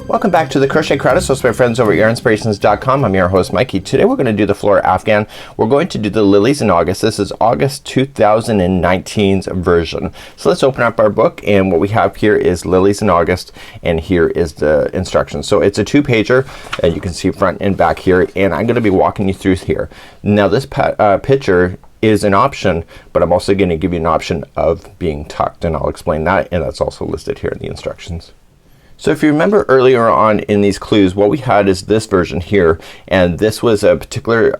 Welcome back to the Crochet Credits with my friends over at yarnspirations.com. I'm your host Mikey. Today we're going to do the Flora Afghan. We're going to do the Lilies in August. This is August 2019's version. So let's open up our book, and what we have here is Lilies in August, and here is the instructions. So it's a 2-pager, and you can see front and back here, and I'm going to be walking you through here. Now this picture is an option, but I'm also going to give you an option of being tucked, and I'll explain that, and that's also listed here in the instructions. So if you remember earlier on in these clues, what we had is this version here, and this was a particular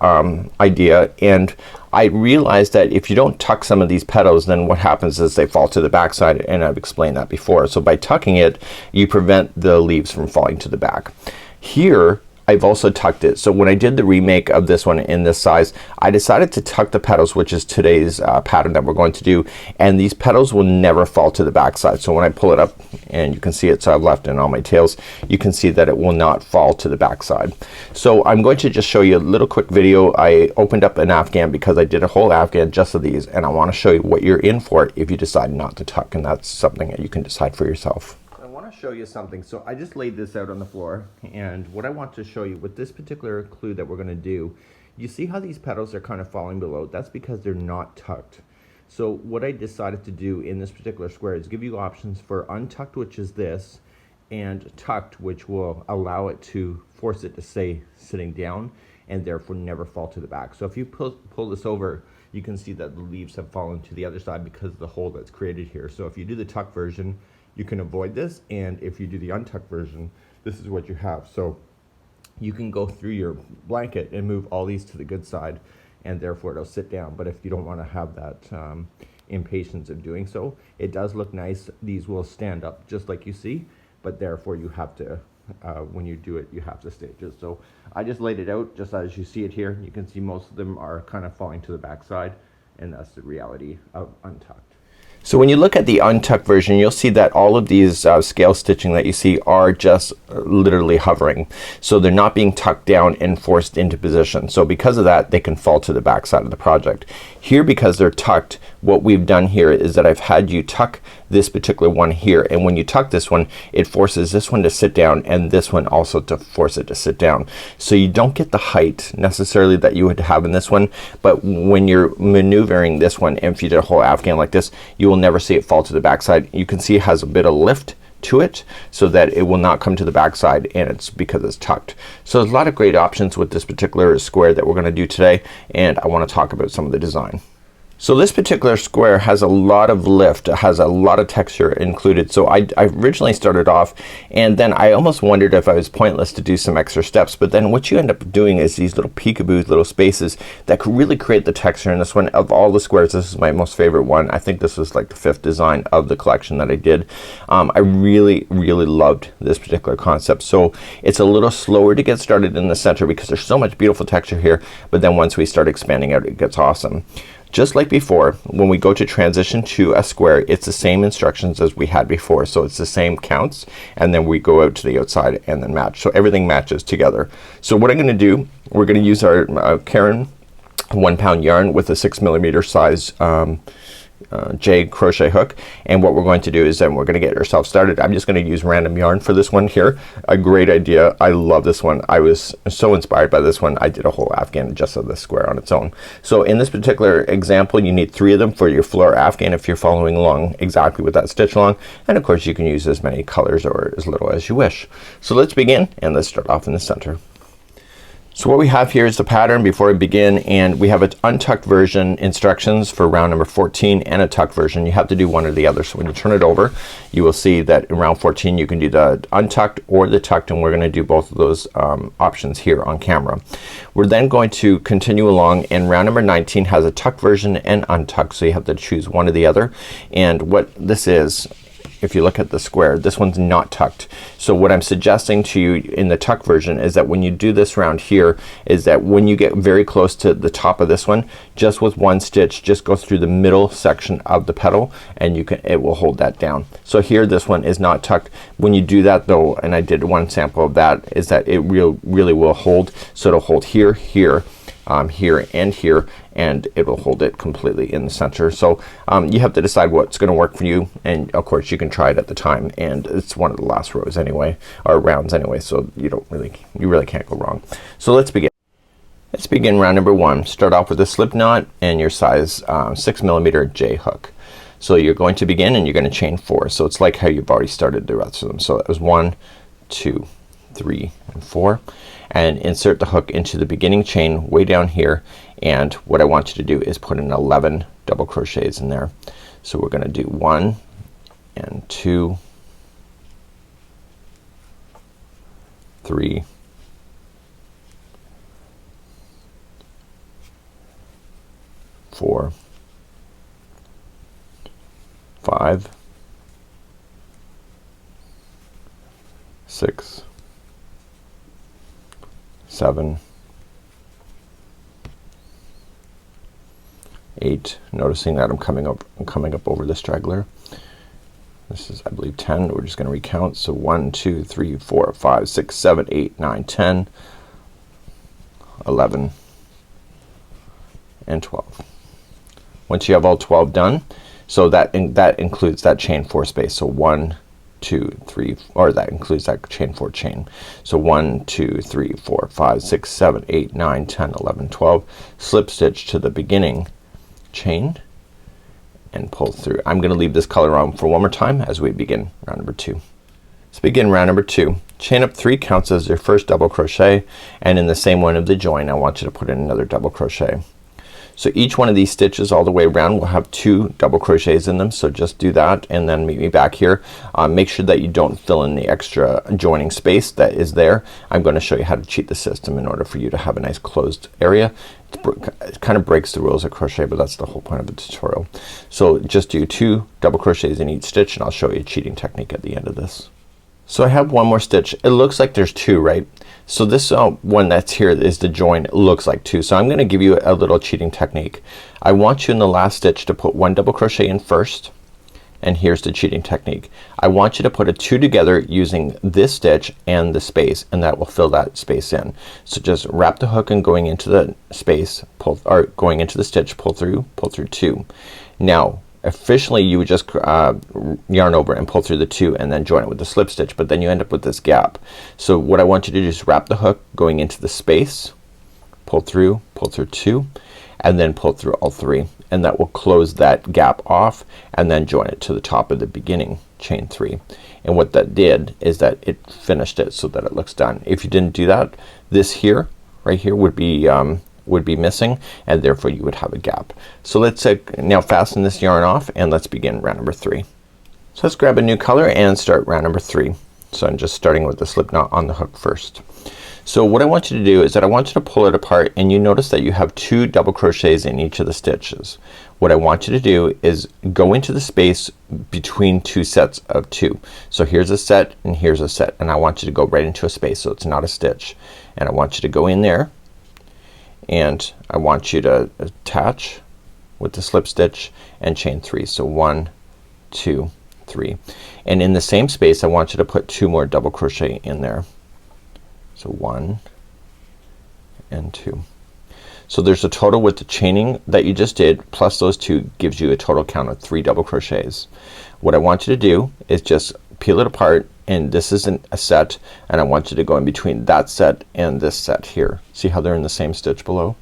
idea, and I realized that if you don't tuck some of these petals, then what happens is they fall to the back side, and I've explained that before. So by tucking it, you prevent the leaves from falling to the back. Here I've also tucked it. So when I did the remake of this one in this size, I decided to tuck the petals, which is today's pattern that we're going to do, and these petals will never fall to the back side. So when I pull it up, and you can see it, so I've left in all my tails, you can see that it will not fall to the back side. So I'm going to just show you a little quick video. I opened up an Afghan because I did a whole Afghan just of these, and I want to show you what you're in for if you decide not to tuck, and that's something that you can decide for yourself. Show you something. So I just laid this out on the floor, and what I want to show you with this particular clue that we're going to do, you see how these petals are kind of falling below? That's because they're not tucked. So what I decided to do in this particular square is give you options for untucked, which is this, and tucked, which will allow it to force it to stay sitting down and therefore never fall to the back. So if you pull this over, you can see that the leaves have fallen to the other side because of the hole that's created here. So if you do the tuck version, you can avoid this, and if you do the untucked version, this is what you have. So you can go through your blanket and move all these to the good side, and therefore it'll sit down. But if you don't want to have that impatience of doing so, it does look nice. These will stand up just like you see, but therefore you have to, when you do it, you have to stage it. So I just laid it out just as you see it here. You can see most of them are kind of falling to the back side, and that's the reality of untucked. So when you look at the untucked version, you'll see that all of these scale stitching that you see are just literally hovering. So they're not being tucked down and forced into position. So because of that, they can fall to the back side of the project. Here, because they're tucked, what we've done here is that I've had you tuck this particular one here, and when you tuck this one, it forces this one to sit down and this one also to force it to sit down. So you don't get the height necessarily that you would have in this one, but when you're maneuvering this one, and if you did a whole Afghan like this, you will never see it fall to the back side. You can see it has a bit of lift to it so that it will not come to the back side, and it's because it's tucked. So there's a lot of great options with this particular square that we're going to do today, and I want to talk about some of the design. So this particular square has a lot of lift, it has a lot of texture included. So I originally started off, and then I almost wondered if I was pointless to do some extra steps, but then what you end up doing is these little peekaboo little spaces that could really create the texture in this one. Of all the squares, this is my most favorite one. I think this was like the 5th design of the collection that I did. I really loved this particular concept. So it's a little slower to get started in the center because there's so much beautiful texture here, but then once we start expanding out, it gets awesome. Just like before, when we go to transition to a square, it's the same instructions as we had before. So it's the same counts, and then we go out to the outside and then match. So everything matches together. So what I'm going to do, we're going to use our Caron 1 pound yarn with a 6mm size J crochet hook, and what we're going to do is then we're going to get ourselves started. I'm just going to use random yarn for this one here. A great idea. I love this one. I was so inspired by this one. I did a whole Afghan just of this square on its own. So in this particular example, you need 3 of them for your Flora Afghan if you're following along exactly with that stitch along, and of course you can use as many colors or as little as you wish. So let's begin, and let's start off in the center. So what we have here is the pattern before we begin, and we have an untucked version instructions for round number 14 and a tucked version. You have to do one or the other. So when you turn it over, you will see that in round 14 you can do the untucked or the tucked, and we're going to do both of those options here on camera. We're then going to continue along, and round number 19 has a tucked version and untucked, so you have to choose one or the other. And what this is, if you look at the square, this one's not tucked. So what I'm suggesting to you in the tuck version is that when you do this round here, is that when you get very close to the top of this one, just with one stitch, just go through the middle section of the petal, and you can, it will hold that down. So here this one is not tucked. When you do that though, and I did one sample of that, is that it really will hold. So it'll hold here, here, here and here, and it will hold it completely in the center. So you have to decide what's gonna work for you, and of course you can try it at the time, and it's one of the last rows anyway, or rounds anyway, so you really can't go wrong. So let's begin. Let's begin round number 1. Start off with a slip knot and your size 6mm J hook. So you're going to begin and you're gonna chain 4. So it's like how you've already started the rest of them. So that was 1, 2, 3, and 4. And insert the hook into the beginning chain way down here, and what I want you to do is put in 11 double crochets in there. So we're gonna do 1 and 2, 3, 4, 5, 6, 7, 8. Noticing that I'm coming up over the straggler. This is, I believe, 10. We're just gonna recount. So 1, 2, 3, 4, 5, 6, 7, 8, 9, 10, 11, and 12. Once you have all 12 done, so that includes that chain 4 space. So 1, 2, 3, or that includes that chain 4 chain. So 1, 2, 3, 4, 5, 6, 7, 8, 9, 10, 11, 12. Slip stitch to the beginning chain and pull through. I'm gonna leave this color on for one more time as we begin round number 2. Let's begin round number 2. Chain up 3 counts as your first double crochet, and in the same one of the join I want you to put in another double crochet. So each one of these stitches all the way around will have 2 double crochets in them, so just do that and then meet me back here. Make sure that you don't fill in the extra joining space that is there. I'm gonna show you how to cheat the system in order for you to have a nice closed area. It kind of breaks the rules of crochet, but that's the whole point of the tutorial. So just do 2 double crochets in each stitch, and I'll show you a cheating technique at the end of this. So I have one more stitch. It looks like there's 2, right? So this one that's here is the join. It looks like 2. So I'm gonna give you a little cheating technique. I want you in the last stitch to put 1 double crochet in first, and here's the cheating technique. I want you to put a 2 together using this stitch and the space, and that will fill that space in. So just wrap the hook and going into the space, pull, or going into the stitch, pull through 2. Now officially you would just yarn over and pull through the 2 and then join it with the slip stitch, but then you end up with this gap. So what I want you to do is wrap the hook going into the space, pull through 2, and then pull through all 3, and that will close that gap off, and then join it to the top of the beginning chain 3. And what that did is that it finished it so that it looks done. If you didn't do that, this here, right here, would be missing, and therefore you would have a gap. So let's now fasten this yarn off and let's begin round number 3. So let's grab a new color and start round number 3. So I'm just starting with the slip knot on the hook first. So what I want you to do is that I want you to pull it apart, and you notice that you have 2 double crochets in each of the stitches. What I want you to do is go into the space between 2 sets of 2. So here's a set and here's a set, and I want you to go right into a space so it's not a stitch. And I want you to go in there, and I want you to attach with the slip stitch and chain 3. So 1, 2, 3, and in the same space I want you to put 2 more double crochet in there. So 1 and 2. So there's a total with the chaining that you just did plus those 2 gives you a total count of 3 double crochets. What I want you to do is just peel it apart, and this isn't a set, and I want you to go in between that set and this set here. See how they're in the same stitch below?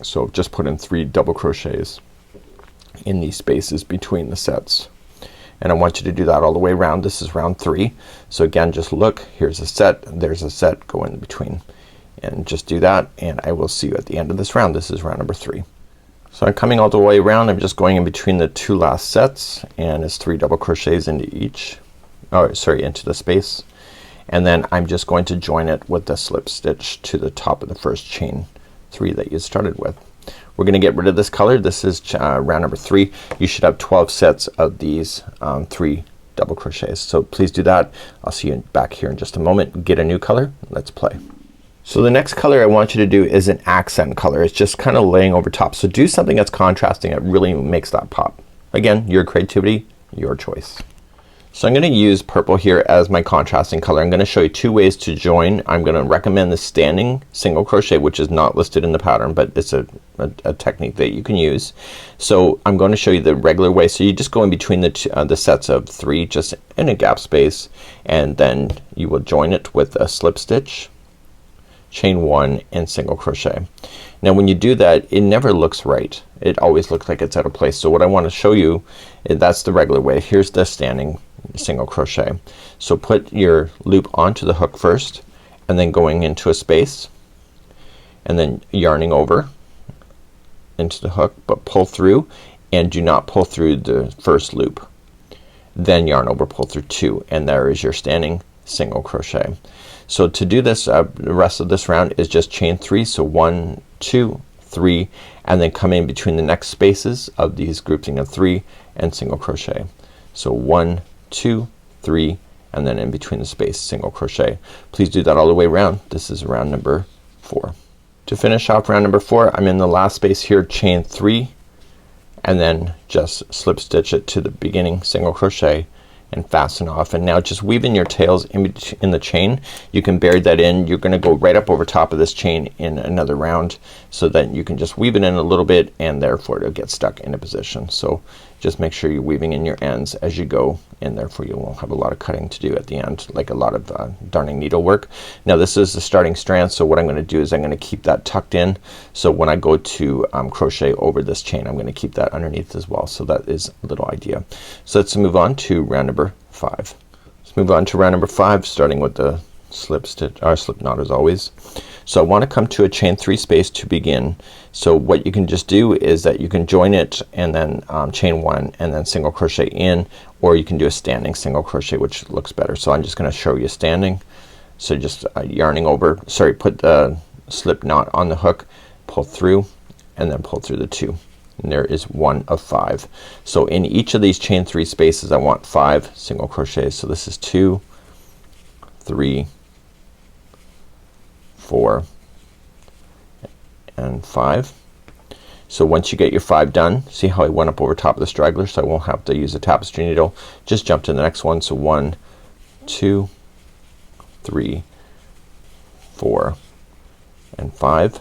So just put in 3 double crochets in these spaces between the sets, and I want you to do that all the way around. This is round 3. So again, just look, here's a set, there's a set, go in between, and just do that, and I will see you at the end of this round. This is round number 3. So I'm coming all the way around. I'm just going in between the 2 last sets, and it's 3 double crochets into each, oh sorry, into the space, and then I'm just going to join it with the slip stitch to the top of the first chain 3 that you started with. We're gonna get rid of this color. This is round number 3. You should have 12 sets of these 3 double crochets. So please do that. I'll see you back here in just a moment. Get a new color. Let's play. So the next color I want you to do is an accent color. It's just kind of laying over top. So do something that's contrasting. It really makes that pop. Again, your creativity, your choice. So I'm gonna use purple here as my contrasting color. I'm gonna show you two ways to join. I'm gonna recommend the standing single crochet, which is not listed in the pattern, but it's a technique that you can use. So I'm going to show you the regular way. So you just go in between the sets of 3 just in a gap space, and then you will join it with a slip stitch, chain 1, and single crochet. Now when you do that, it never looks right. It always looks like it's out of place. So what I want to show you is that's the regular way. Here's the standing single crochet. So put your loop onto the hook first, and then going into a space, and then yarning over into the hook, but pull through, and do not pull through the first loop. Then yarn over, pull through 2, and there is your standing single crochet. So to do this, the rest of this round is just chain 3. So 1, 2, 3, and then come in between the next spaces of these grouping of 3 and single crochet. So 1, 2, 3, and then in between the space single crochet. Please do that all the way around. This is round number 4. To finish off round number 4, I'm in the last space here, chain 3, and then just slip stitch it to the beginning single crochet and fasten off. And now just weave in your tails in the chain. You can bury that in. You're gonna go right up over top of this chain in another round, so that you can just weave it in a little bit, and therefore it'll get stuck in a position. So just make sure you're weaving in your ends as you go, and therefore you won't have a lot of cutting to do at the end, like a lot of darning needle work. Now this is the starting strand, so what I'm gonna do is I'm gonna keep that tucked in, so when I go to crochet over this chain, I'm gonna keep that underneath as well. So that is a little idea. So let's move on to round number 5. Let's move on to round number 5, starting with the slip stitch or slip knot as always. So I want to come to a chain 3 space to begin. So what you can just do is that you can join it and then chain 1 and then single crochet in, or you can do a standing single crochet, which looks better. So I'm just gonna show you standing. So just yarning over, sorry, put the slip knot on the hook, pull through, and then pull through the 2. And there is 1 of 5. So in each of these chain 3 spaces I want 5 single crochets. So this is 2, 3, 4, and 5. So once you get your 5 done, see how I went up over top of the straggler, so I won't have to use a tapestry needle. Just jump to the next one. So 1, 2, 3, 4, and 5.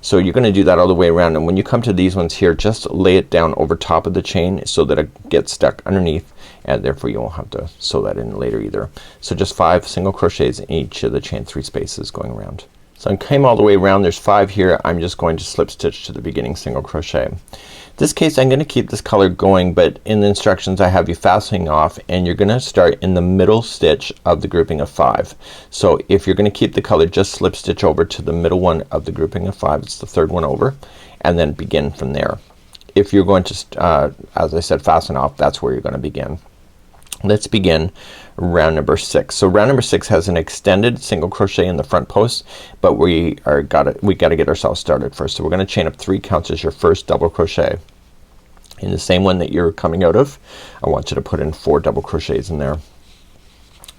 So you're gonna do that all the way around, and when you come to these ones here, just lay it down over top of the chain so that it gets stuck underneath, and therefore you won't have to sew that in later either. So just 5 single crochets in each of the chain 3 spaces going around. So I came all the way around, there's 5 here. I'm just going to slip stitch to the beginning single crochet. In this case I'm gonna keep this color going, but in the instructions I have you fastening off, and you're gonna start in the middle stitch of the grouping of 5. So if you're gonna keep the color, just slip stitch over to the middle one of the grouping of 5. It's the third one over, and then begin from there. If you're going to as I said, fasten off, that's where you're gonna begin. Let's begin round number 6. So round number 6 has an extended single crochet in the front post, but we gotta get ourselves started first. So we're gonna chain up 3 counts as your first double crochet. In the same one that you're coming out of, I want you to put in 4 double crochets in there.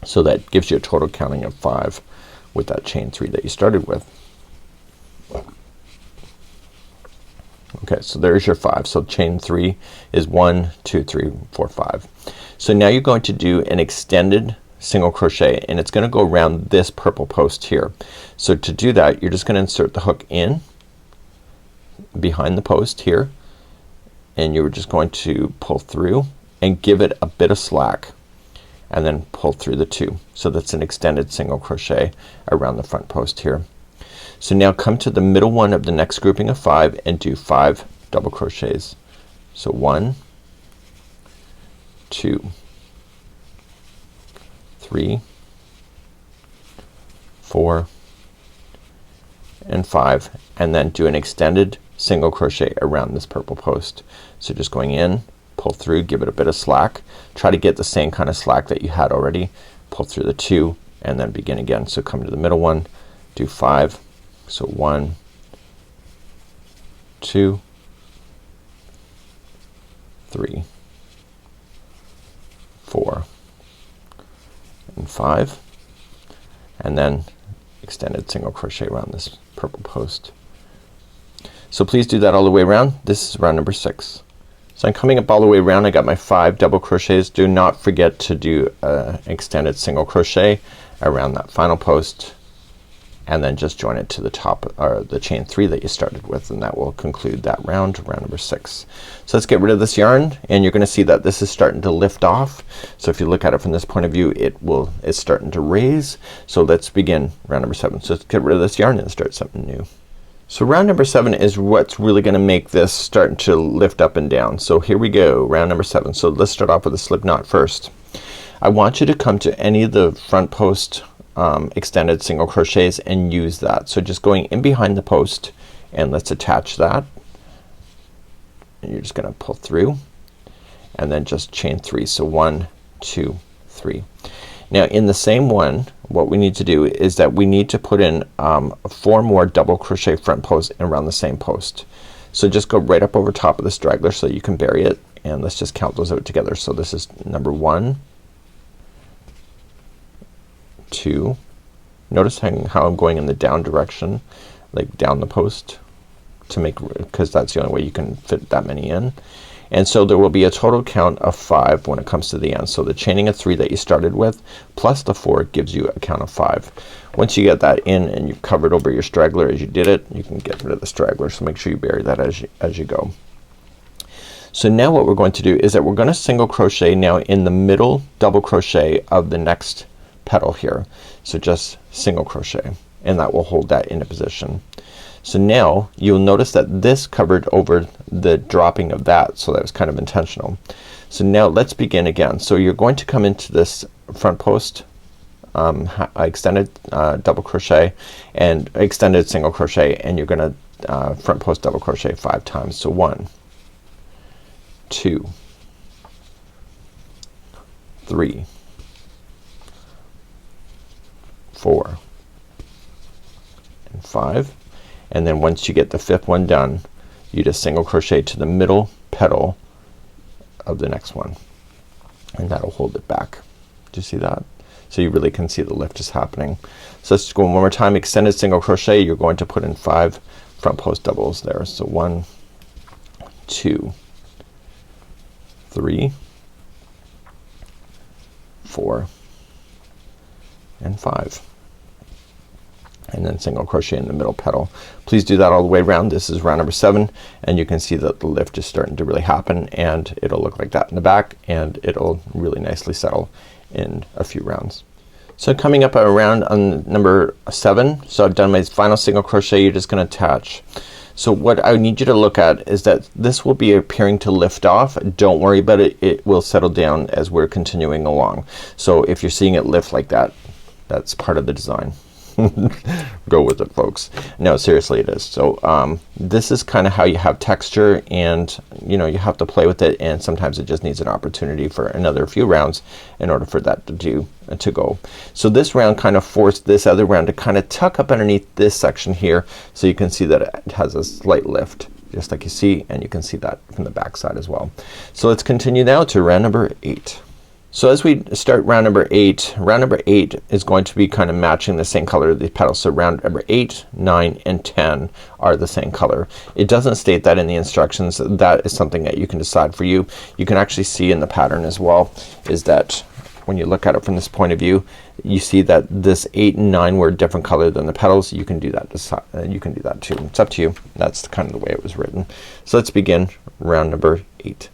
So that gives you a total counting of 5 with that chain 3 that you started with. Okay, so there's your 5. So chain 3 is 1, 2, 3, 4, 5. So now you're going to do an extended single crochet, and it's gonna go around this purple post here. So to do that, you're just gonna insert the hook in behind the post here, and you're just going to pull through and give it a bit of slack, and then pull through the 2. So that's an extended single crochet around the front post here. So now come to the middle one of the next grouping of 5 and do 5 double crochets. So 1, 2, 3, 4, and 5, and then do an extended single crochet around this purple post. So just going in, pull through, give it a bit of slack, try to get the same kind of slack that you had already, pull through the 2, and then begin again. So come to the middle one, do 5. So 1, 2, 3, 4, and 5, and then extended single crochet around this purple post. So please do that all the way around. This is round number 6. So I'm coming up all the way around. I got my 5 double crochets. Do not forget to do extended single crochet around that final post, and then just join it to the top, or the chain 3 that you started with, and that will conclude that round, round number 6. So let's get rid of this yarn, and you're gonna see that this is starting to lift off. So if you look at it from this point of view, it's starting to raise. So let's begin round number 7. So let's get rid of this yarn and start something new. So round number 7 is what's really gonna make this start to lift up and down. So here we go, round number 7. So let's start off with a slip knot first. I want you to come to any of the front post extended single crochets and use that. So just going in behind the post, and let's attach that, and you're just gonna pull through and then just chain 3. So 1, 2, 3. Now in the same one, what we need to do is that we need to put in 4 more double crochet front posts around the same post. So just go right up over top of the straggler so you can bury it, and let's just count those out together. So this is number 1, 2, notice how I'm going in the down direction, like down the post, to make, because that's the only way you can fit that many in. And so there will be a total count of 5 when it comes to the end. So the chaining of 3 that you started with plus the 4 gives you a count of 5. Once you get that in and you've covered over your straggler as you did it, you can get rid of the straggler. So make sure you bury that as you go. So now what we're going to do is that we're gonna single crochet now in the middle double crochet of the next petal here. So just single crochet, and that will hold that into position. So now you'll notice that this covered over the dropping of that, so that was kind of intentional. So now let's begin again. So you're going to come into this front post extended double crochet and extended single crochet, and you're gonna front post double crochet 5 times. So 1, 2, 3, 4 and 5, and then once you get the 5th one done, you just single crochet to the middle petal of the next one, and that'll hold it back. Do you see that? So you really can see the lift is happening. So let's go one more time. Extended single crochet, you're going to put in 5 front post doubles there. So 1, 2, 3, 4 and 5, and then single crochet in the middle petal. Please do that all the way around. This is round number 7, and you can see that the lift is starting to really happen, and it'll look like that in the back, and it'll really nicely settle in a few rounds. So coming up around on number 7, so I've done my final single crochet. You're just gonna attach. So what I need you to look at is that this will be appearing to lift off. Don't worry about it. It will settle down as we're continuing along. So if you're seeing it lift like that, that's part of the design. Go with it, folks. No, seriously, it is. So this is kind of how you have texture, and you know, you have to play with it, and sometimes it just needs an opportunity for another few rounds in order for that to go. So this round kind of forced this other round to kind of tuck up underneath this section here, so you can see that it has a slight lift, just like you see, and you can see that from the back side as well. So let's continue now to round number 8. So as we start round number 8 is going to be kind of matching the same color of the petals. So round number 8, 9 and 10 are the same color. It doesn't state that in the instructions. That is something that you can decide for you. You can actually see in the pattern as well, is that when you look at it from this point of view, you see that this 8 and 9 were a different color than the petals. You can do that you can do that too. It's up to you. That's kind of the way it was written. So let's begin round number 8.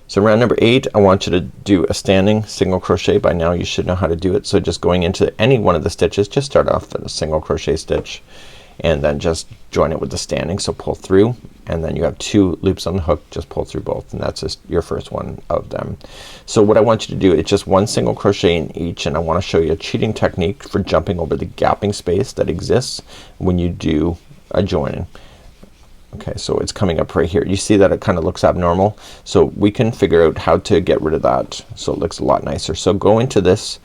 So round number 8, I want you to do a standing single crochet. By now you should know how to do it. So just going into any one of the stitches, just start off at a single crochet stitch, and then just join it with the standing. So pull through, and then you have 2 loops on the hook. Just pull through both, and that's just your first one of them. So what I want you to do is just 1 single crochet in each, and I want to show you a cheating technique for jumping over the gapping space that exists when you do a joining. Okay, so it's coming up right here. You see that it kind of looks abnormal, so we can figure out how to get rid of that so it looks a lot nicer. So go into this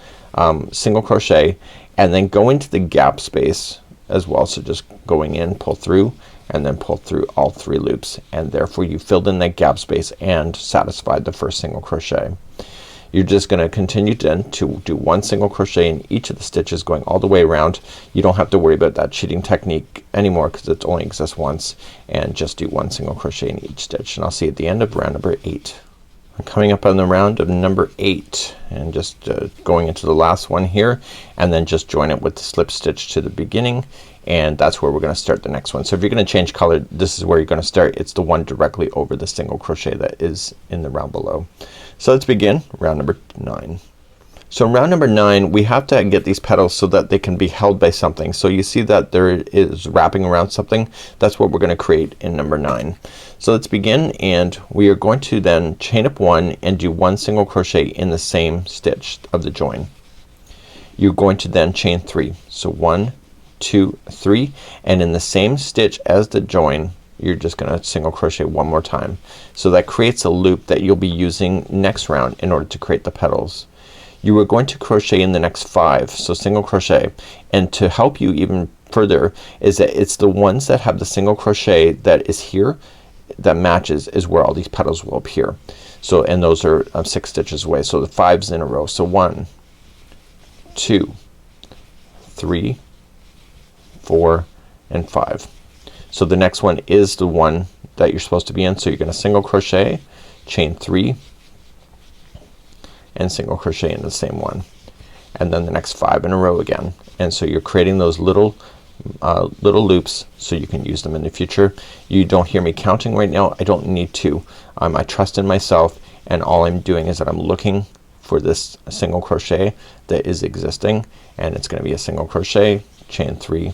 single crochet, and then go into the gap space as well. So just going in, pull through, and then pull through all 3 loops, and therefore you filled in that gap space and satisfied the first single crochet. You're just gonna continue then to do 1 single crochet in each of the stitches going all the way around. You don't have to worry about that cheating technique anymore because it only exists once, and just do 1 single crochet in each stitch. And I'll see you at the end of round number 8. I'm coming up on the round of number 8 and just going into the last one here, and then just join it with the slip stitch to the beginning, and that's where we're gonna start the next one. So if you're gonna change color, this is where you're gonna start. It's the one directly over the single crochet that is in the round below. So let's begin round number 9. So in round number 9 we have to get these petals so that they can be held by something. So you see that there is wrapping around something. That's what we're gonna create in number 9. So let's begin, and we are going to then chain up 1 and do 1 single crochet in the same stitch of the join. You're going to then chain 3. So 1, 2, 3, and in the same stitch as the join you're just gonna single crochet 1 more time. So that creates a loop that you'll be using next round in order to create the petals. You are going to crochet in the next 5, so single crochet, and to help you even further is that it's the ones that have the single crochet that is here that matches is where all these petals will appear. So, and those are 6 stitches away, so the 5's in a row. So 1, 2, 3, 4, and 5. So the next one is the one that you're supposed to be in. So you're gonna single crochet, chain 3, and single crochet in the same one, and then the next 5 in a row again. And so you're creating those little loops so you can use them in the future. You don't hear me counting right now. I don't need to. I trust in myself, and all I'm doing is that I'm looking for this single crochet that is existing, and it's gonna be a single crochet, chain 3,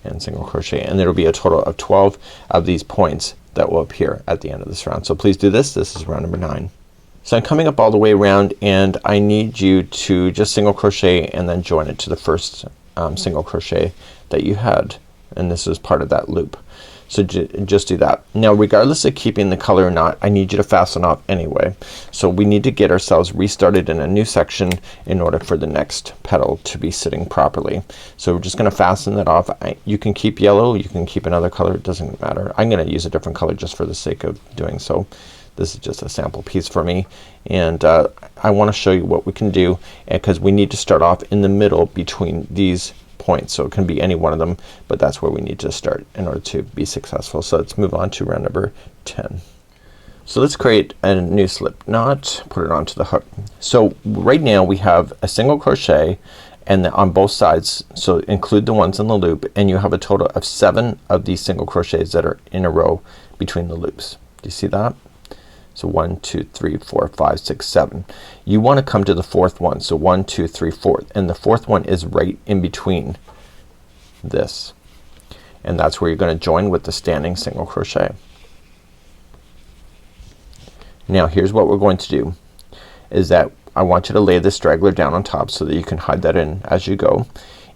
and single crochet, and there will be a total of 12 of these points that will appear at the end of this round. So please do this. This is round number 9. So I'm coming up all the way around, and I need you to just single crochet and then join it to the first single crochet that you had, and this is part of that loop. So just do that. Now regardless of keeping the color or not, I need you to fasten off anyway. So we need to get ourselves restarted in a new section in order for the next petal to be sitting properly. So we're just gonna fasten that off. You can keep yellow, you can keep another color, it doesn't matter. I'm gonna use a different color just for the sake of doing so. This is just a sample piece for me, and I wanna show you what we can do, because we need to start off in the middle between these points. So it can be any one of them, but that's where we need to start in order to be successful. So let's move on to round number 10. So let's create a new slip knot, put it onto the hook. So right now we have a single crochet and on both sides, so include the ones in the loop, and you have a total of 7 of these single crochets that are in a row between the loops. Do you see that? So 1, 2, 3, 4, 5, 6, 7. You want to come to the 4th one. So 1, 2, 3, 4, and the 4th one is right in between this, and that's where you're going to join with the standing single crochet. Now here's what we're going to do, is that I want you to lay this straggler down on top so that you can hide that in as you go,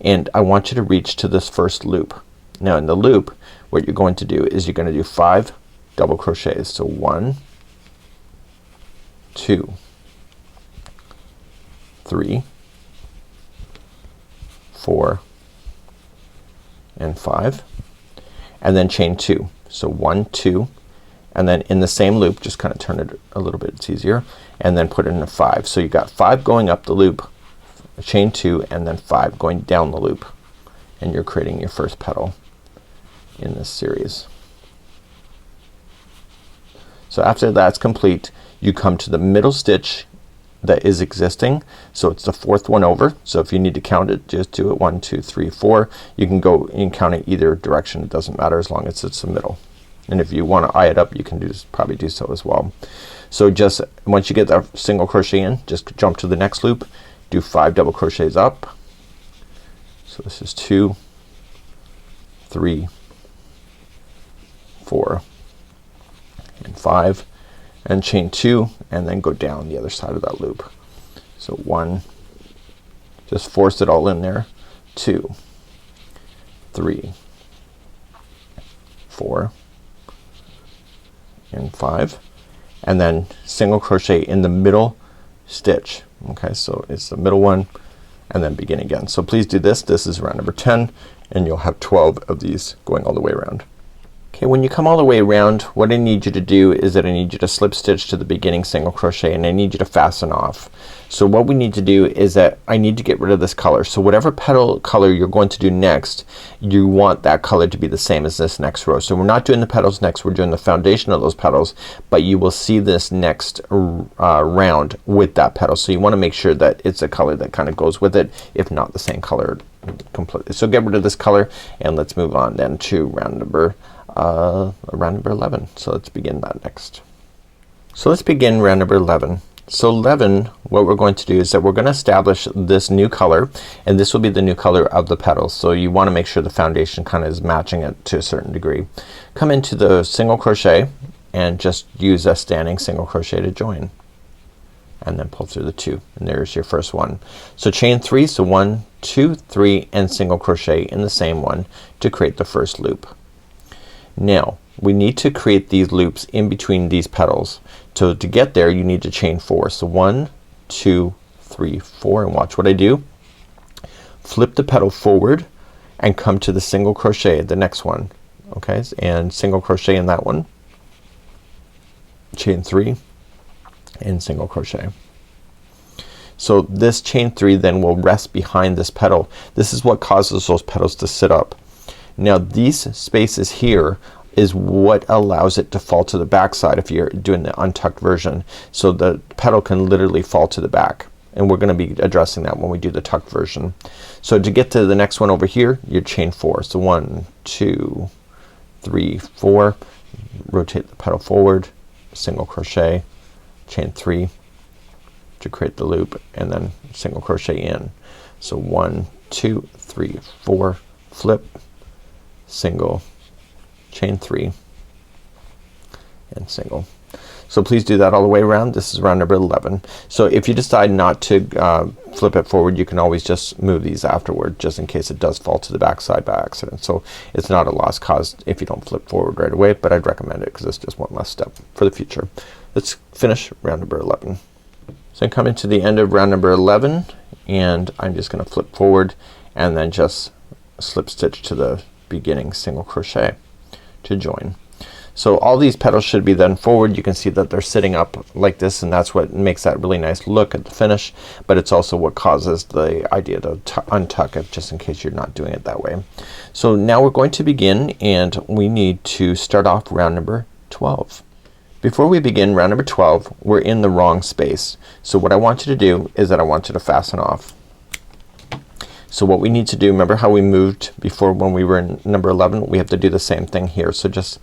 and I want you to reach to this first loop. Now in the loop what you're going to do is you're going to do 5 double crochets. So 1, 2, 3, 4, and 5, and then chain 2. So 1, 2, and then in the same loop just kind of turn it a little bit, it's easier, and then put it in a 5. So you got 5 going up the loop, chain 2, and then 5 going down the loop, and you're creating your first petal in this series. So after that's complete, you come to the middle stitch that is existing. So it's the 4th one over. So if you need to count it, just do it 1, 2, 3, 4. You can go and count it either direction, it doesn't matter as long as it's the middle. And if you want to eye it up, you can probably do so as well. So just once you get that single crochet in, just jump to the next loop, do 5 double crochets up. So this is 2, 3, 4, and 5, and chain 2, and then go down the other side of that loop. So 1, just force it all in there, 2, 3, 4, and 5, and then single crochet in the middle stitch. Okay, so it's the middle one, and then begin again. So please do this. This is round number 10, and you'll have 12 of these going all the way around. Okay, when you come all the way around, what I need you to do is that I need you to slip stitch to the beginning single crochet, and I need you to fasten off. So what we need to do is that I need to get rid of this color. So whatever petal color you're going to do next, you want that color to be the same as this next row. So we're not doing the petals next, we're doing the foundation of those petals, but you will see this next round with that petal. So you want to make sure that it's a color that kind of goes with it, if not the same color completely. So get rid of this color and let's move on then to round number 11. So let's begin that next. So let's begin round number 11. So 11, what we're going to do is that we're going to establish this new color, and this will be the new color of the petals. So you want to make sure the foundation kind of is matching it to a certain degree. Come into the single crochet and just use a standing single crochet to join, and then pull through the 2, and there's your first one. So chain 3, so 1, 2, 3, and single crochet in the same one to create the first loop. Now we need to create these loops in between these petals. So to get there you need to chain 4. So 1, 2, 3, 4, and watch what I do. Flip the petal forward and come to the single crochet, the next one. Okay, and single crochet in that one. Chain 3 and single crochet. So this chain 3 then will rest behind this petal. This is what causes those petals to sit up. Now these spaces here is what allows it to fall to the back side if you're doing the untucked version. So the petal can literally fall to the back, and we're gonna be addressing that when we do the tucked version. So to get to the next one over here, you chain 4. So 1, 2, 3, 4. Rotate the petal forward, single crochet, chain 3 to create the loop, and then single crochet in. So 1, 2, 3, 4, flip, single, chain 3, and single. So please do that all the way around. This is round number 11. So if you decide not to flip it forward, you can always just move these afterward, just in case it does fall to the back side by accident. So it's not a lost cause if you don't flip forward right away, but I'd recommend it because it's just one less step for the future. Let's finish round number 11. So I'm coming to the end of round number 11, and I'm just gonna flip forward and then just slip stitch to the beginning single crochet to join. So all these petals should be then forward. You can see that they're sitting up like this, and that's what makes that really nice look at the finish, but it's also what causes the idea to untuck it, just in case you're not doing it that way. So now we're going to begin, and we need to start off round number 12. Before we begin round number 12, we're in the wrong space. So what I want you to do is that I want you to fasten off. So what we need to do, remember how we moved before when we were in number 11? We have to do the same thing here. So just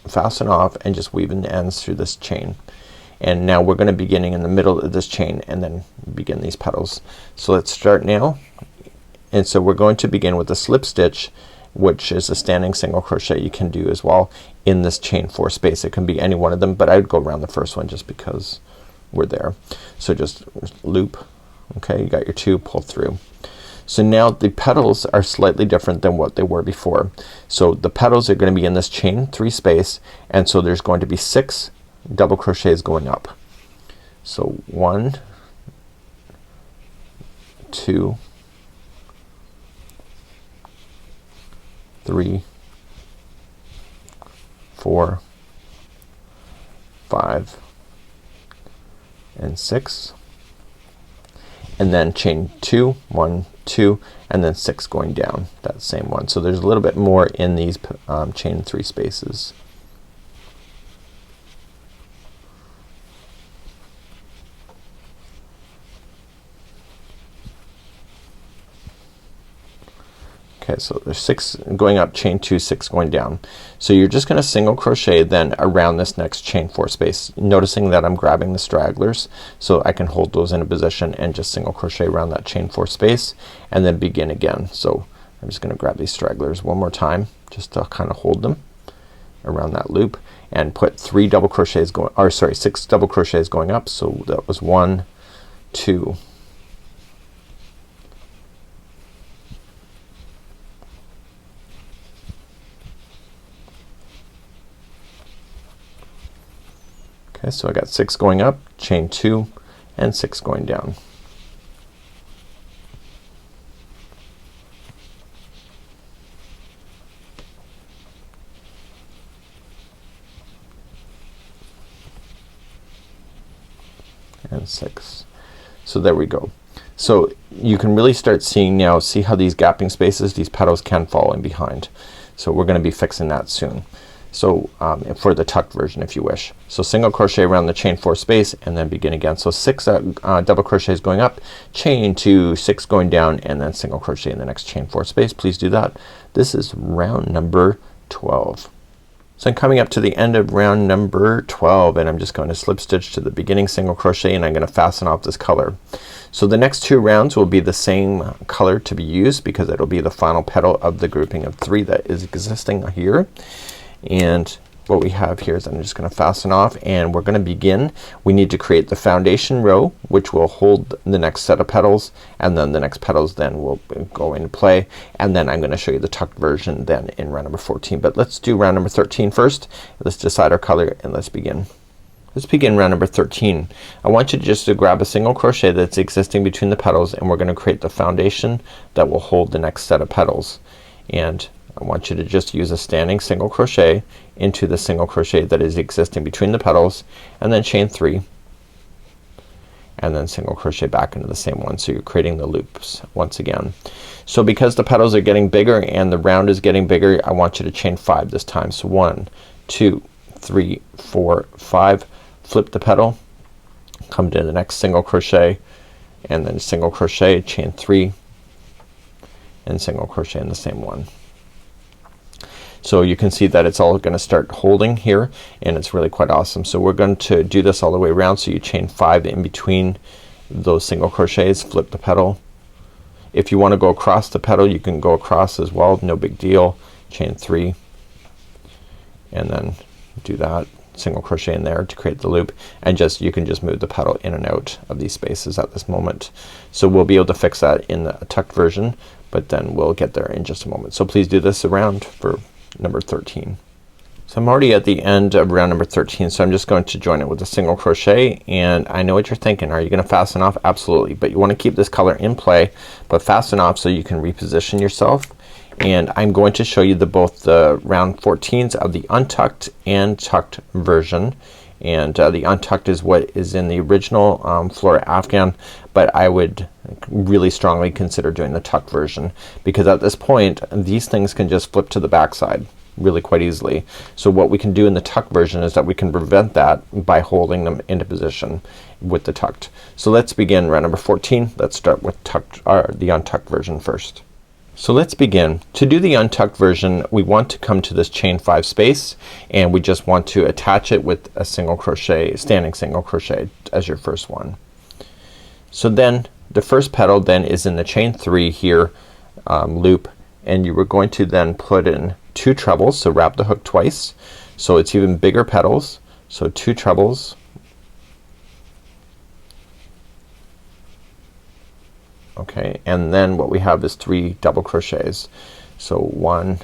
fasten off and just weave in the ends through this chain. And now we're gonna be beginning in the middle of this chain and then begin these petals. So let's start now. And so we're going to begin with a slip stitch, which is a standing single crochet you can do as well in this chain 4 space. It can be any one of them, but I would go around the first one just because we're there. So just loop. Okay, you got your 2, pull through. So now the petals are slightly different than what they were before. So the petals are going to be in this chain 3 space, and so there's going to be 6 double crochets going up. So 1, 2, 3, 4, 5, and 6. And then chain 2, 1, 2, and then 6 going down that same one. So there's a little bit more in these chain 3 spaces. Okay, so there's 6 going up, chain 2, 6 going down. So you're just gonna single crochet then around this next chain 4 space, noticing that I'm grabbing the stragglers so I can hold those in a position and just single crochet around that chain 4 space and then begin again. So I'm just gonna grab these stragglers one more time just to kind of hold them around that loop and put 3 double crochets going, or sorry, 6 double crochets going up. So that was 1, 2, okay, so I got 6 going up, chain 2, and 6 going down. and 6. So there we go. So you can really start seeing now, see how these gapping spaces, these petals can fall in behind. So we're gonna be fixing that soon. So for the tucked version if you wish. So single crochet around the chain 4 space and then begin again. So 6 double crochets going up, chain 2, 6 going down, and then single crochet in the next chain 4 space. Please do that. This is round number 12. So I'm coming up to the end of round number 12 and I'm just going to slip stitch to the beginning single crochet and I'm gonna fasten off this color. So the next 2 rounds will be the same color to be used because it'll be the final petal of the grouping of 3 that is existing here. And what we have here is I'm just gonna fasten off and we're gonna begin. We need to create the foundation row which will hold the next set of petals and then the next petals then will go into play and then I'm gonna show you the tucked version then in round number 14. But let's do round number 13 first. Let's decide our color and let's begin. Let's begin round number 13. I want you just to grab a single crochet that's existing between the petals and we're gonna create the foundation that will hold the next set of petals. And I want you to just use a standing single crochet into the single crochet that is existing between the petals and then chain 3 and then single crochet back into the same one. So you're creating the loops once again. So because the petals are getting bigger and the round is getting bigger, I want you to chain 5 this time. So 1, 2, 3, 4, 5. Flip the petal, come to the next single crochet and then single crochet, chain 3 and single crochet in the same one. So you can see that it's all gonna start holding here and it's really quite awesome. So we're going to do this all the way around. So you chain 5 in between those single crochets, flip the petal. If you wanna go across the petal you can go across as well, no big deal. Chain 3 and then do that. Single crochet in there to create the loop and just you can just move the petal in and out of these spaces at this moment. So we'll be able to fix that in the tucked version but then we'll get there in just a moment. So please do this around for number 13. So I'm already at the end of round number 13 so I'm just going to join it with a single crochet and I know what you're thinking. Are you gonna fasten off? Absolutely. But you wanna keep this color in play but fasten off so you can reposition yourself. And I'm going to show you both the round 14s of the untucked and tucked version. And the untucked is what is in the original Flora Afghan, but I would really strongly consider doing the tucked version because at this point these things can just flip to the back side really quite easily. So what we can do in the tucked version is that we can prevent that by holding them into position with the tucked. So let's begin round number 14. Let's start with tucked, the untucked version first. So let's begin. To do the untucked version we want to come to this chain 5 space and we just want to attach it with a single crochet, standing single crochet as your first one. So then the first petal then is in the chain 3 here loop and you were going to then put in 2 trebles. So wrap the hook twice so it's even bigger petals. So 2 trebles. Okay, and then what we have is 3 double crochets. So 1,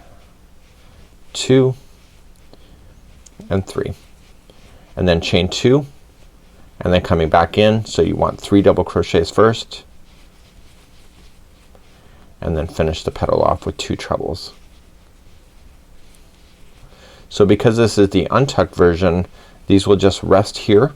2 and 3 and then chain 2 and then coming back in. So you want 3 double crochets first and then finish the petal off with 2 trebles. So because this is the untucked version these will just rest here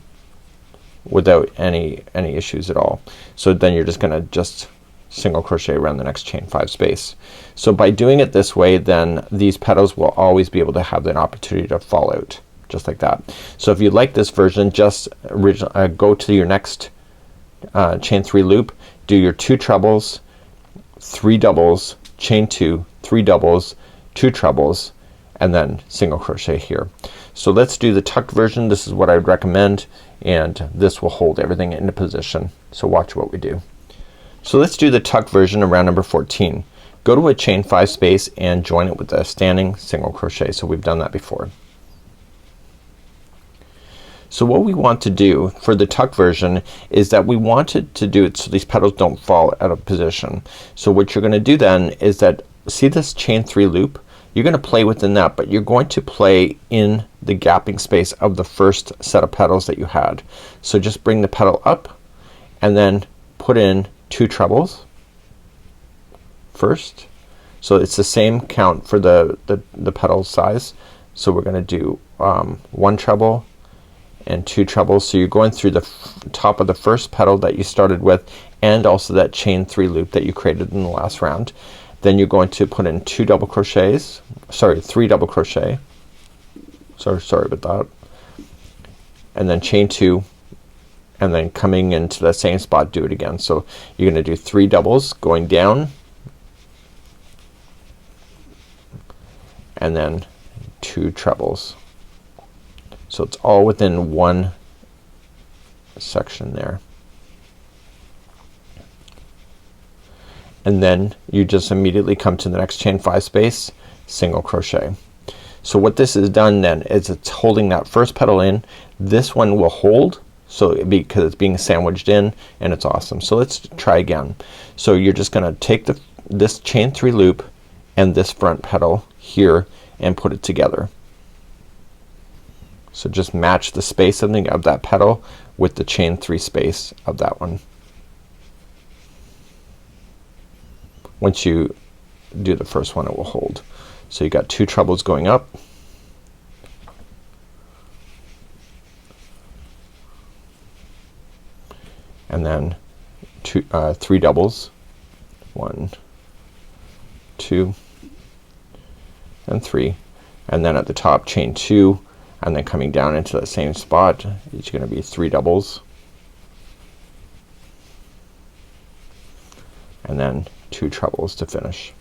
without any issues at all. So then you're just gonna just single crochet around the next chain 5 space. So by doing it this way then these petals will always be able to have an opportunity to fall out just like that. So if you like this version just go to your next chain 3 loop, do your 2 trebles, 3 doubles, chain 2, 3 doubles, 2 trebles and then single crochet here. So let's do the tucked version. This is what I would recommend and this will hold everything into position. So watch what we do. So let's do the tucked version around number 14. Go to a chain 5 space and join it with a standing single crochet. So we've done that before. So what we want to do for the tucked version is that we wanted to do it so these petals don't fall out of position. So what you're gonna do then is that see this chain 3 loop? You're gonna play within that but you're going to play in the gapping space of the first set of petals that you had. So just bring the petal up and then put in 2 trebles first. So it's the same count for the petal size. So we're gonna do 1 treble and 2 trebles. So you're going through the top of the first petal that you started with and also that chain 3 loop that you created in the last round. Then you're going to put in 2 double crochets, sorry, 3 double crochet. Sorry about that. And then chain 2, and then coming into the same spot do it again. So you're gonna do 3 doubles going down, and then 2 trebles. So it's all within one section there. And then you just immediately come to the next chain 5 space, single crochet. So what this has done then is it's holding that first petal in. This one will hold, so because it's being sandwiched in, and it's awesome. So let's try again. So you're just gonna take this chain 3 loop and this front petal here and put it together. So just match the space of that petal with the chain 3 space of that one. Once you do the first one, it will hold. So you got 2 trebles going up, and then 3 doubles, 1, 2, and 3, and then at the top chain 2, and then coming down into the same spot it's gonna be 3 doubles, and then 2 trebles to finish.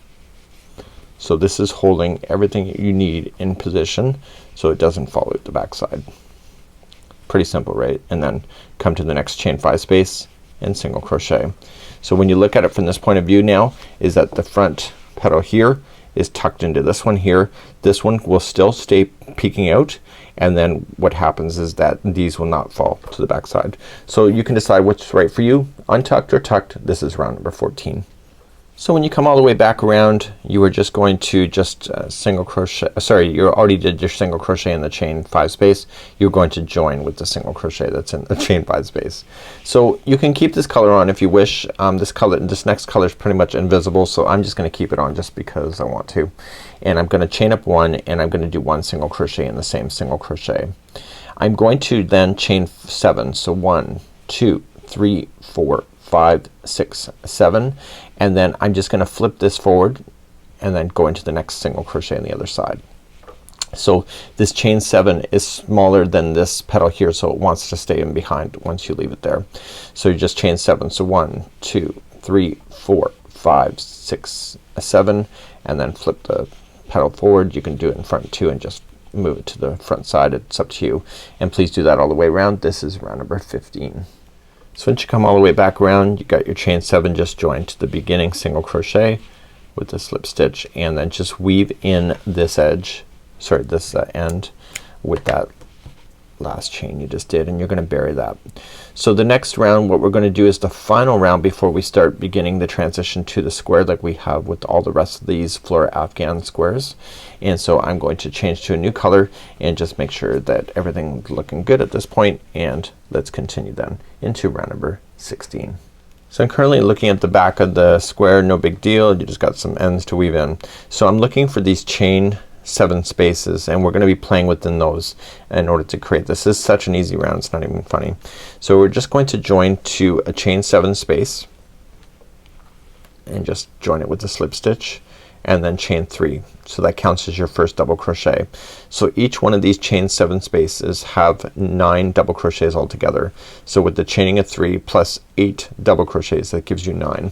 So this is holding everything you need in position so it doesn't fall out the back side. Pretty simple, right? And then come to the next chain 5 space and single crochet. So when you look at it from this point of view now, is that the front petal here is tucked into this one here. This one will still stay peeking out, and then what happens is that these will not fall to the back side. So you can decide what's right for you, untucked or tucked. This is round number 14. So when you come all the way back around, you are just going to single crochet, sorry, you already did your single crochet in the chain 5 space. You're going to join with the single crochet that's in the chain 5 space. So you can keep this color on if you wish. This next color is pretty much invisible, so I'm just gonna keep it on just because I want to. And I'm gonna chain up 1, and I'm gonna do 1 single crochet in the same single crochet. I'm going to then chain 7. So 1, 2, 3, 4, 5, 6, 7, and then I'm just gonna flip this forward and then go into the next single crochet on the other side. So this chain 7 is smaller than this petal here, so it wants to stay in behind once you leave it there. So you just chain 7. So 1, 2, 3, 4, 5, 6, 7, and then flip the petal forward. You can do it in front too and just move it to the front side. It's up to you, and please do that all the way around. This is round number 15. So once you come all the way back around, you got your chain 7 just joined to the beginning single crochet with the slip stitch, and then just weave in this edge, sorry, this end with that last chain you just did, and you're gonna bury that. So the next round, what we're gonna do is the final round before we start beginning the transition to the square like we have with all the rest of these Flora Afghan squares. And so I'm going to change to a new color and just make sure that everything's looking good at this point, and let's continue then into round number 16. So I'm currently looking at the back of the square. No big deal, you just got some ends to weave in. So I'm looking for these chain 7 spaces, and we're gonna be playing within those in order to create this. This is such an easy round, it's not even funny. So we're just going to join to a chain 7 space and just join it with the slip stitch, and then chain 3. So that counts as your first double crochet. So each one of these chain 7 spaces have 9 double crochets altogether. So with the chaining of 3 plus 8 double crochets, that gives you 9.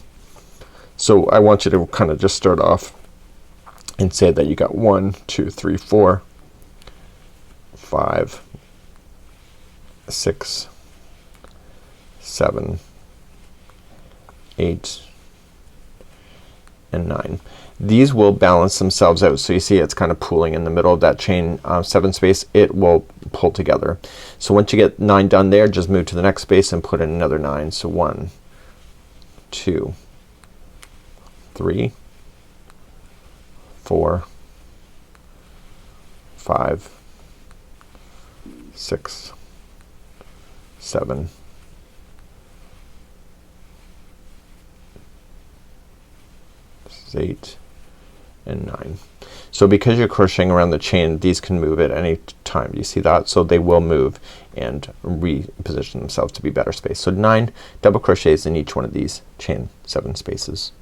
So I want you to kind of just start off and say that you got 1, 2, 3, 4, 5, 6, 7, 8, and 9. These will balance themselves out. So you see it's kind of pooling in the middle of that chain 7 space. It will pull together. So once you get 9 done there, just move to the next space and put in another 9. So 1, 2, 3, 4, 5, 6, 7, 8, and 9. So because you're crocheting around the chain, these can move at any time. You see that? So they will move and reposition themselves to be better spaced. So 9 double crochets in each one of these chain 7 spaces.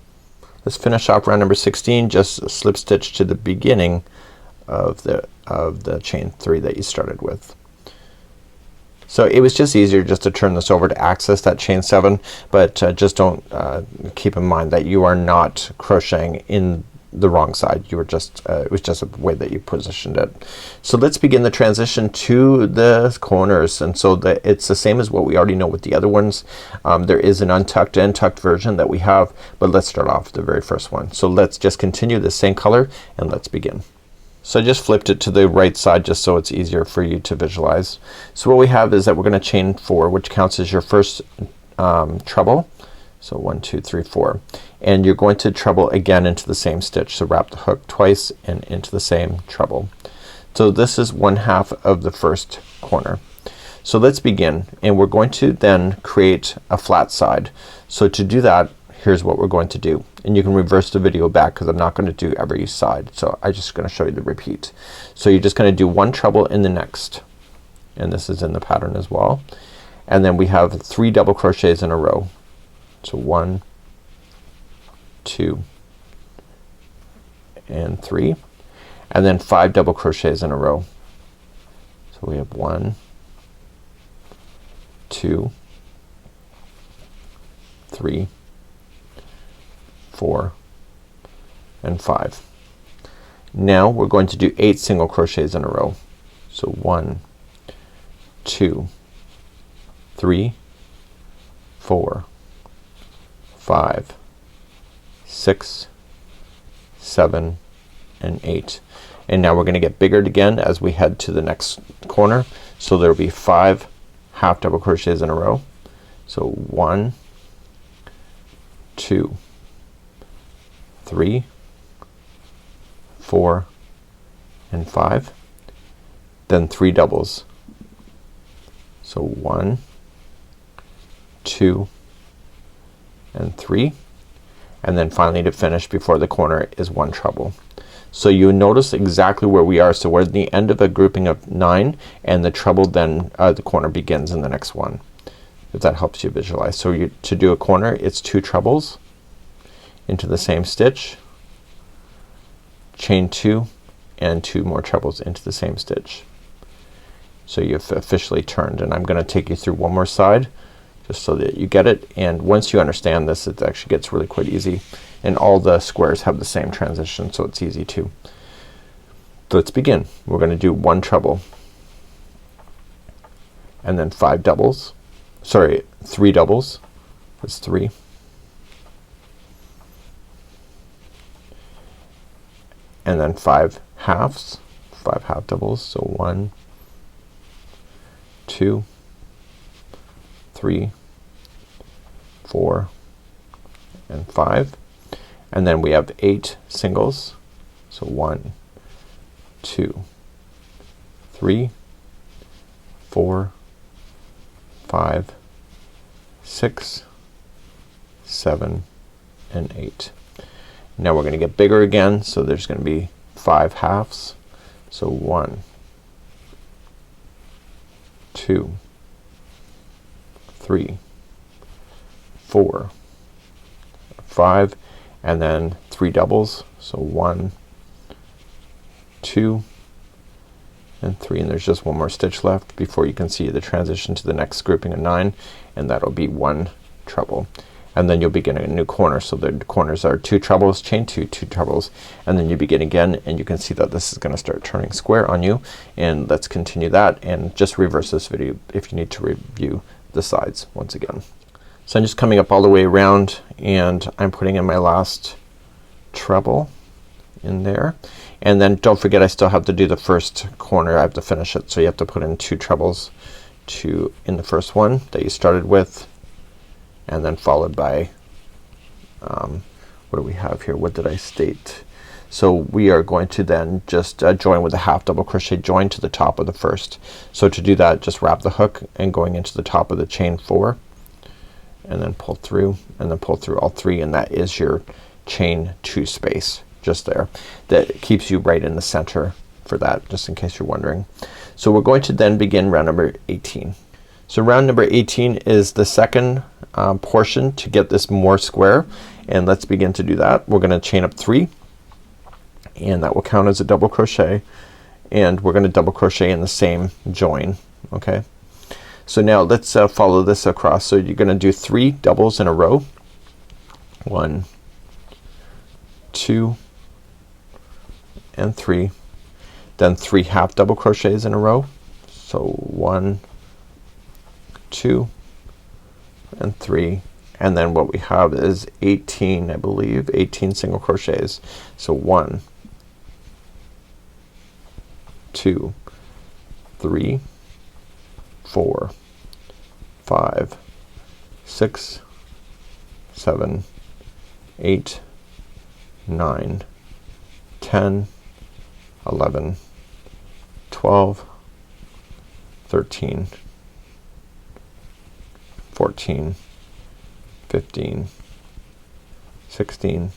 Let's finish off round number 16. Just slip stitch to the beginning of the chain 3 that you started with. So it was just easier just to turn this over to access that chain 7, but just don't keep in mind that you are not crocheting in the wrong side. You were just it was just a way that you positioned it. So let's begin the transition to the corners, and so it's the same as what we already know with the other ones. There is an untucked and tucked version that we have, but let's start off with the very first one. So let's just continue the same color and let's begin. So I just flipped it to the right side just so it's easier for you to visualize. So what we have is that we're gonna chain 4, which counts as your first treble. So 1 2 3 4, and you're going to treble again into the same stitch. So wrap the hook twice and into the same treble. So this is 1/2 of the first corner. So let's begin, and we're going to then create a flat side. So to do that, here's what we're going to do, and you can reverse the video back because I'm not going to do every side. So I'm just going to show you the repeat. So you're just going to do 1 treble in the next, and this is in the pattern as well, and then we have 3 double crochets in a row. So 1 2 and 3, and then 5 double crochets in a row. So we have 1 2 3 4 and 5. Now we're going to do 8 single crochets in a row. So 1 2 3 4 5 6 7 and 8. And now we're gonna get bigger again as we head to the next corner. So there will be 5 half double crochets in a row. So 1 2 3 4 and 5. Then 3 doubles. So 1 2 and 3, and then finally to finish before the corner is 1 treble. So you notice exactly where we are. So we're at the end of a grouping of 9, and the treble then the corner begins in the next one, if that helps you visualize. So to do a corner, it's 2 trebles into the same stitch, chain 2, and 2 more trebles into the same stitch. So you've officially turned, and I'm gonna take you through one more side just so that you get it, and once you understand this, it actually gets really quite easy, and all the squares have the same transition, so it's easy too. So let's begin. We're gonna do 1 treble and then 5 doubles, sorry, 3 doubles. That's 3, and then 5 halves, 5 half doubles. So 1 2 3 4 and 5, and then we have 8 singles. So 1 2 3 4 5 6 7 and 8. Now we're gonna get bigger again, so there's gonna be 5 halves. So 1 2 3 4 5, and then 3 doubles. So 1 2 and 3, and there's just one more stitch left before you can see the transition to the next grouping of 9, and that'll be 1 treble, and then you'll begin a new corner. So the corners are 2 trebles, chain 2, 2 trebles, and then you begin again, and you can see that this is gonna start turning square on you. And let's continue that, and just reverse this video if you need to review the sides once again. So I'm just coming up all the way around, and I'm putting in my last treble in there, and then don't forget I still have to do the first corner. I have to finish it, so you have to put in 2 trebles in the first one that you started with, and then followed by what do we have here? What did I state? So we are going to then just join with a half double crochet join to the top of the first. So to do that, just wrap the hook and going into the top of the chain 4, and then pull through, and then pull through all 3, and that is your chain 2 space just there. That keeps you right in the center for that, just in case you're wondering. So we're going to then begin round number 18. So round number 18 is the second portion to get this more square, and let's begin to do that. We're gonna chain up 3, and that will count as a double crochet, and we're gonna double crochet in the same join. Okay, so now let's follow this across. So you're gonna do 3 doubles in a row. 1, 2 and 3, then 3 half double crochets in a row. So 1, 2 and 3, and then what we have is 18, I believe 18 single crochets. So 1, 2, 3, 4, 5, 6, 7, 8, 9, 10, 11, 12, 13, 14, 15, 16,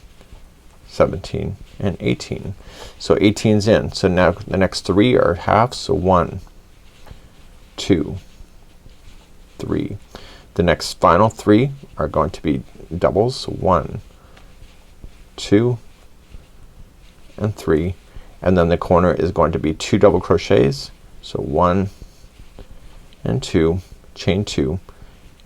17 and 18. So 18's in. So now the next 3 are halves. So 1, 2, 3. The next final 3 are going to be doubles. So 1, 2 and 3, and then the corner is going to be 2 double crochets. So 1 and 2, chain 2,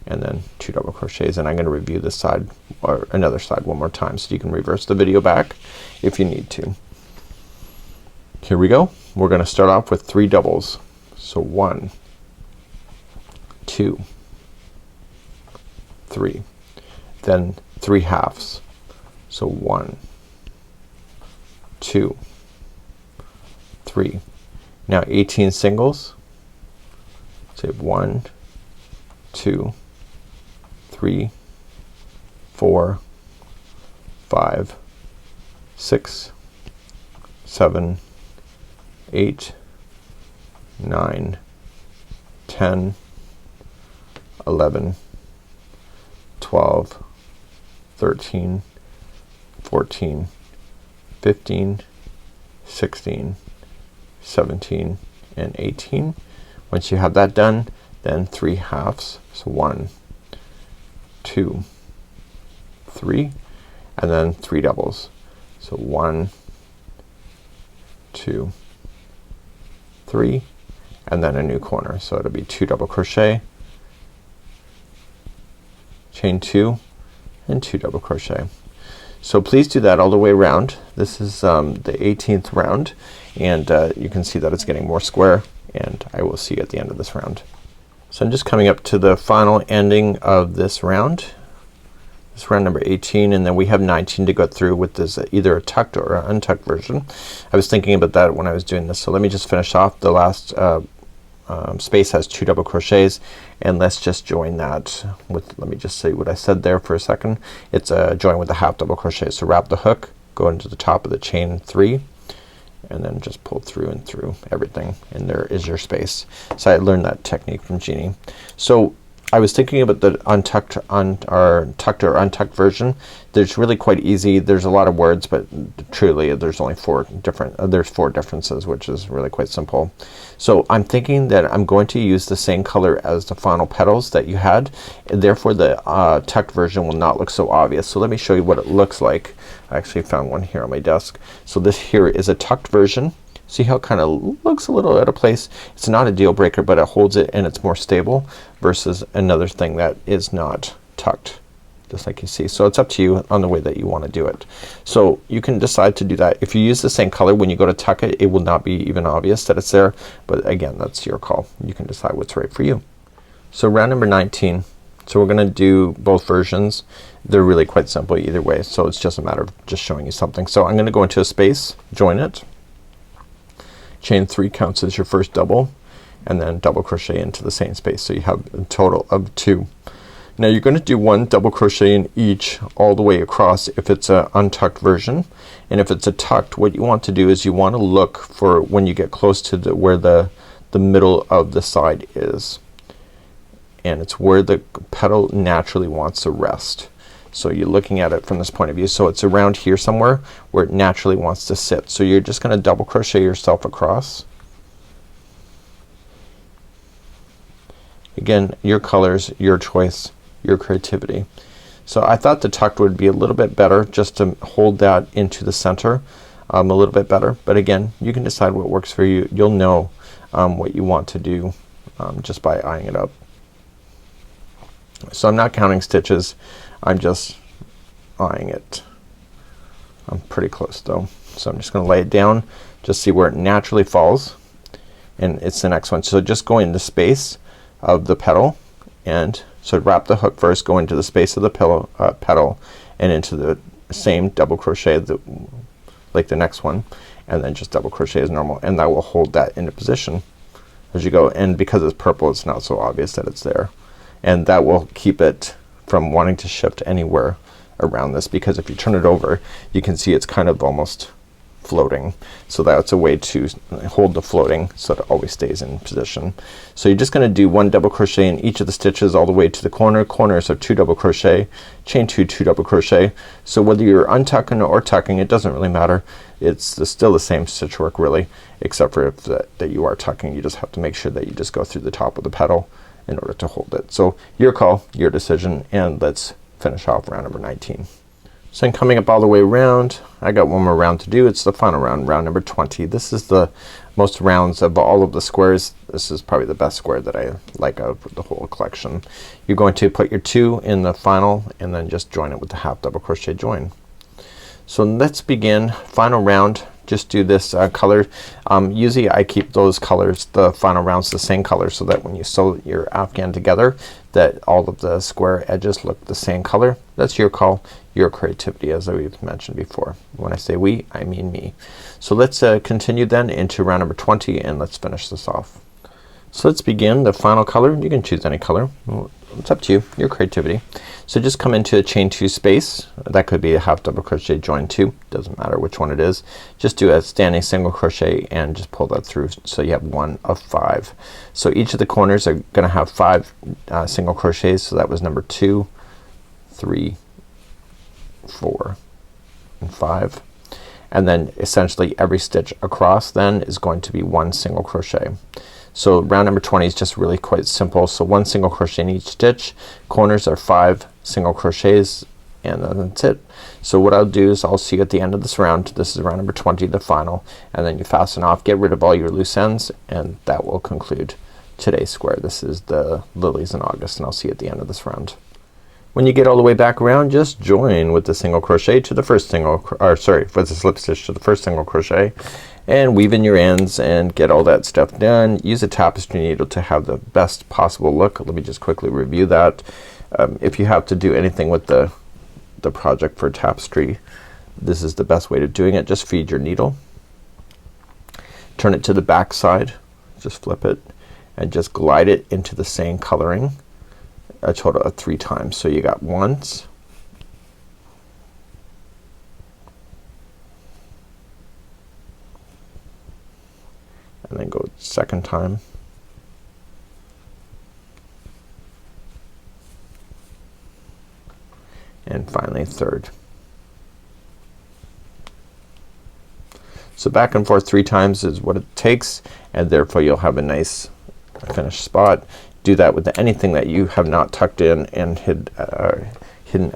and then 2 double crochets. And I'm gonna review this side or another side one more time so you can reverse the video back if you need to. Here we go. We're gonna start off with 3 doubles. So 1, 2, 3, then 3 halves. So 1, 2, 3. Now 18 singles. So 1, 2, 3, 4, 5, 6, 7, 8, 9, 10, 11, 12, 13, 14, 15, 16, 17 and 18. Once you have that done, then 3 halves. So 1, 2, 3, and then 3 doubles. So 1, 2, 3, and then a new corner. So it'll be 2 double crochet, chain 2 and 2 double crochet. So please do that all the way around. This is the 18th round, and you can see that it's getting more square, and I will see you at the end of this round. So I'm just coming up to the final ending of this round. This round number 18, and then we have 19 to go through with this either a tucked or an untucked version. I was thinking about that when I was doing this. So let me just finish off. The last space has 2 double crochets, and let's just join that with, let me just say what I said there for a second. It's a join with a half double crochet. So wrap the hook, go into the top of the chain 3, and then just pull through and through everything, and there is your space. So I learned that technique from Jeannie. So I was thinking about the tucked or untucked version. There's really quite easy. There's a lot of words, but truly there's only 4 different there's 4 differences, which is really quite simple. So I'm thinking that I'm going to use the same color as the final petals that you had, and therefore the tucked version will not look so obvious. So let me show you what it looks like. I actually found one here on my desk. So this here is a tucked version. See how it kind of looks a little out of place? It's not a deal breaker, but it holds it and it's more stable versus another thing that is not tucked, just like you see. So it's up to you on the way that you want to do it. So you can decide to do that. If you use the same color when you go to tuck it, it will not be even obvious that it's there, but again, that's your call. You can decide what's right for you. So round number 19. So we're gonna do both versions. They're really quite simple either way, so it's just a matter of just showing you something. So I'm gonna go into a space, join it, chain 3 counts as your first double, and then double crochet into the same space. So you have a total of 2. Now you're gonna do 1 double crochet in each all the way across if it's a untucked version, and if it's a tucked, what you want to do is you want to look for when you get close to where the middle of the side is, and it's where the petal naturally wants to rest. So you're looking at it from this point of view. So it's around here somewhere where it naturally wants to sit. So you're just gonna double crochet yourself across, Again, your colors, your choice, your creativity. So I thought the tucked would be a little bit better just to hold that into the center a little bit better, but again, you can decide what works for you. You'll know what you want to do just by eyeing it up. So I'm not counting stitches, I'm just eyeing it. I'm pretty close though, so I'm just gonna lay it down, just see where it naturally falls, and it's the next one. So just go into space of the petal, and so wrap the hook first, go into the space of the petal and into the same double crochet like the next one, and then just double crochet as normal, and that will hold that into position as you go. And because it's purple, it's not so obvious that it's there, and that will keep it from wanting to shift anywhere around this, because if you turn it over you can see it's kind of almost floating. So that's a way to hold the floating so that it always stays in position. So you're just gonna do 1 double crochet in each of the stitches all the way to the corners of 2 double crochet, chain 2, 2 double crochet. So whether you're untucking or tucking, it doesn't really matter. It's still the same stitch work really, except for if that you are tucking, you just have to make sure that you just go through the top of the petal in order to hold it. So your call, your decision, and let's finish off round number 19. So I'm coming up all the way around. I got one more round to do. It's the final round, round number 20. This is the most rounds of all of the squares. This is probably the best square that I like out of the whole collection. You're going to put your 2 in the final and then just join it with the half double crochet join. So let's begin final round. Just do this color. Usually I keep those colors, the final rounds, the same color, so that when you sew your Afghan together that all of the square edges look the same color. That's your call, your creativity, as we've mentioned before. When I say we, I mean me. So let's continue then into round number 20 and let's finish this off. So let's begin the final color. You can choose any color. It's up to you, your creativity. So just come into a chain 2 space. That could be a half double crochet join 2, doesn't matter which one it is. Just do a standing single crochet and just pull that through so you have 1 of 5. So each of the corners are gonna have 5 single crochets. So that was number 2, 3, 4, and 5. And then essentially every stitch across then is going to be 1 single crochet. So round number 20 is just really quite simple. So 1 single crochet in each stitch, corners are 5 single crochets, and then that's it. So what I'll do is I'll see you at the end of this round. This is round number 20, the final, and then you fasten off, get rid of all your loose ends, and that will conclude today's square. This is the Lilies in August, and I'll see you at the end of this round. When you get all the way back around, just join with the single crochet to the first single, or sorry, with the slip stitch to the first single crochet, and weave in your ends and get all that stuff done. Use a tapestry needle to have the best possible look. Let me just quickly review that. If you have to do anything with the project for tapestry, this is the best way to doing it. Just feed your needle, turn it to the back side, just flip it, and just glide it into the same coloring a total of 3 times. So you got once, and then go second time, and finally third. So back and forth 3 times is what it takes, and therefore you'll have a nice finished spot. Do that with anything that you have not tucked in and hidden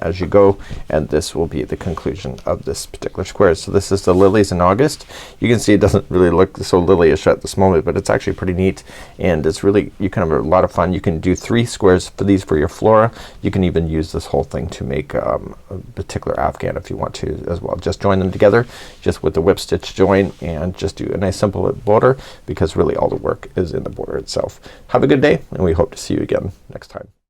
as you go, and this will be the conclusion of this particular square. So this is the Lilies in August. You can see it doesn't really look so lily-ish at this moment, but it's actually pretty neat, and it's really, you can have a lot of fun. You can do 3 squares for these for your flora. You can even use this whole thing to make a particular Afghan if you want to as well. Just join them together just with the whip stitch join, and just do a nice simple border, because really all the work is in the border itself. Have a good day, and we hope to see you again next time.